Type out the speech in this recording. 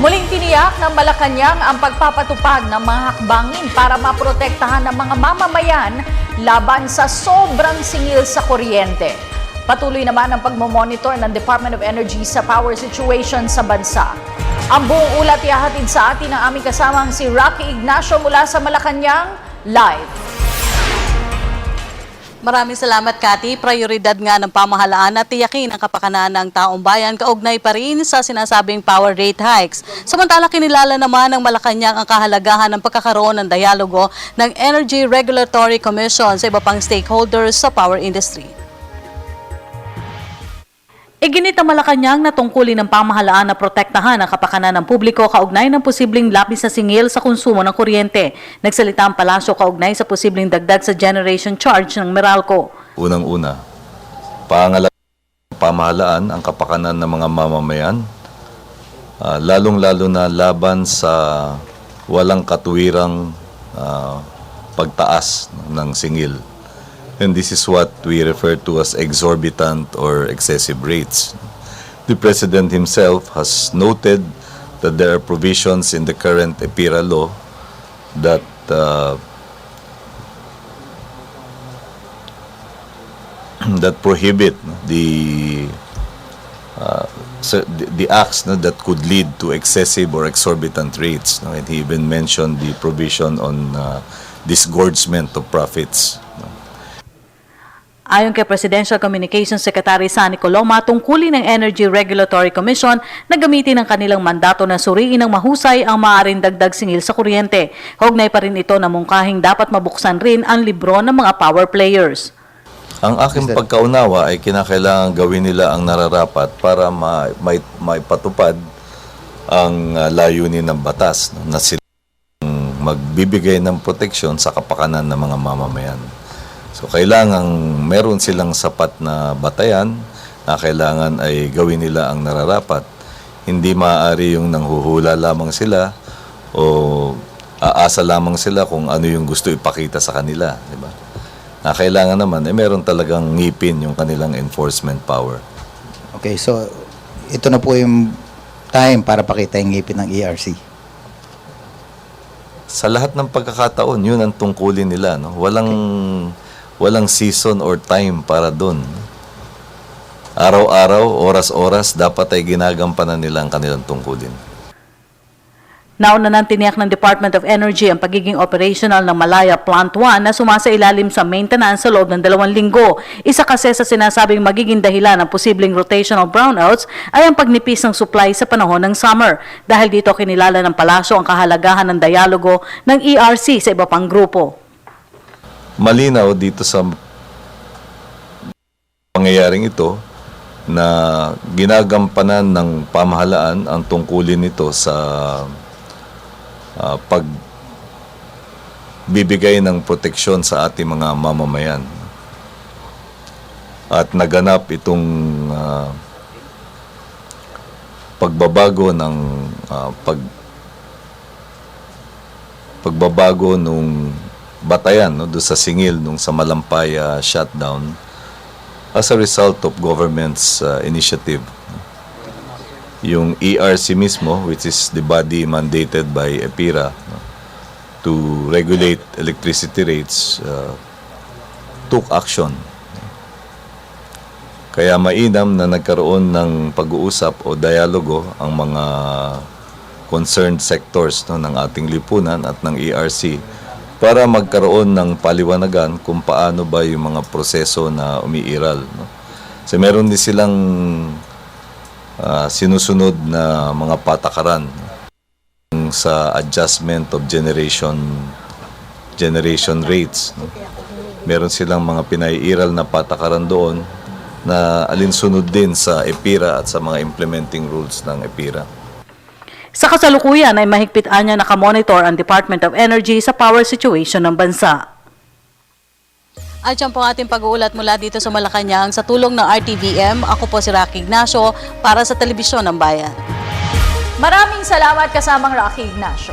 Muling tiniyak ng Malacanang ang pagpapatupad ng mga hakbangin para maprotektahan ng mga mamamayan laban sa sobrang singil sa kuryente. Patuloy naman ang pagmomonitor ng Department of Energy sa power situation sa bansa. Ang buong ulat ihahatid sa atin ng aming kasamang si Rocky Ignacio mula sa Malacanang, live. Maraming salamat, Cathy. Prioridad nga ng pamahalaan na tiyakin ang kapakanan ng taong bayan kaugnay pa rin sa sinasabing power rate hikes. Samantala, kinilala naman ng Malacanang ang kahalagahan ng pagkakaroon ng dialogo ng Energy Regulatory Commission sa iba pang stakeholders sa power industry. Iginit ang Malacanang na tungkulin ng pamahalaan na protektahan ang kapakanan ng publiko kaugnay ng posibleng labis na singil sa konsumo ng kuryente. Nagsalita ang palasyo kaugnay sa posibleng dagdag sa generation charge ng Meralco. Unang-una, pamahalaan ang kapakanan ng mga mamamayan, lalong-lalo na laban sa walang katuwirang pagtaas ng singil. And this is what we refer to as exorbitant or excessive rates. The President himself has noted that there are provisions in the current EPIRA law that that prohibit the acts that could lead to excessive or exorbitant rates. And he even mentioned the provision on disgorgement of profits. Ayon kay Presidential Communications Secretary Sunny Coloma, tungkulin ng Energy Regulatory Commission na gamitin ang kanilang mandato na suriin ng mahusay ang maaaring dagdag singil sa kuryente. Kaugnay pa rin ito na mungkahing dapat mabuksan rin ang libro ng mga power players. Ang aking pagkaunawa ay kinakailangan gawin nila ang nararapat para maipatupad ang layunin ng batas na sila magbibigay ng proteksyon sa kapakanan ng mga mamamayan. So kailangan meron silang sapat na batayan na kailangan ay gawin nila ang nararapat. Hindi maaari yung nanghuhula lamang sila o aasa lamang sila kung ano yung gusto ipakita sa kanila, di ba? Na kailangan naman meron talagang ngipin yung kanilang enforcement power. Okay, so ito na po yung time para pakita yung ngipin ng ERC. Sa lahat ng pagkakataon, yun ang tungkulin nila, no? Walang season or time para doon. Araw-araw, oras-oras, dapat ay ginagampanan nila ang kanilang tungkulin. Nauna nang tiniyak ng Department of Energy ang pagiging operational ng Malaya Plant 1 na sumasailalim sa maintenance sa loob ng 2 linggo. Isa kasi sa sinasabing magiging dahilan ng posibleng rotational brownouts ay ang pagnipis ng supply sa panahon ng summer. Dahil dito kinilala ng palasyo ang kahalagahan ng dialogo ng ERC sa iba pang grupo. Malinaw dito sa pangyayaring ito na ginagampanan ng pamahalaan ang tungkulin nito sa pagbibigay ng proteksyon sa ating mga mamamayan. At naganap itong pagbabago ng pagbabago nung batayan doon sa singil nung sa Malampay shutdown as a result of government's initiative. Yung ERC mismo, which is the body mandated by EPIRA to regulate electricity rates, took action. Kaya mainam na nagkaroon ng pag-uusap o dialogo ang mga concerned sectors ng ating lipunan at ng ERC para magkaroon ng paliwanagan kung paano ba yung mga proseso na umiiral. So meron din silang sinusunod na mga patakaran sa adjustment of generation rates. Meron silang mga pinaiiral na patakaran doon na alinsunod din sa EPIRA at sa mga implementing rules ng EPIRA. Sa kasalukuyan ay mahigpitan niya nakamonitor ang Department of Energy sa power situation ng bansa. At yan po ang ating pag-uulat mula dito sa Malacanang sa tulong ng RTVM. Ako po si Rocky Ignacio para sa Telebisyon ng Bayan. Maraming salamat kasamang Rocky Ignacio.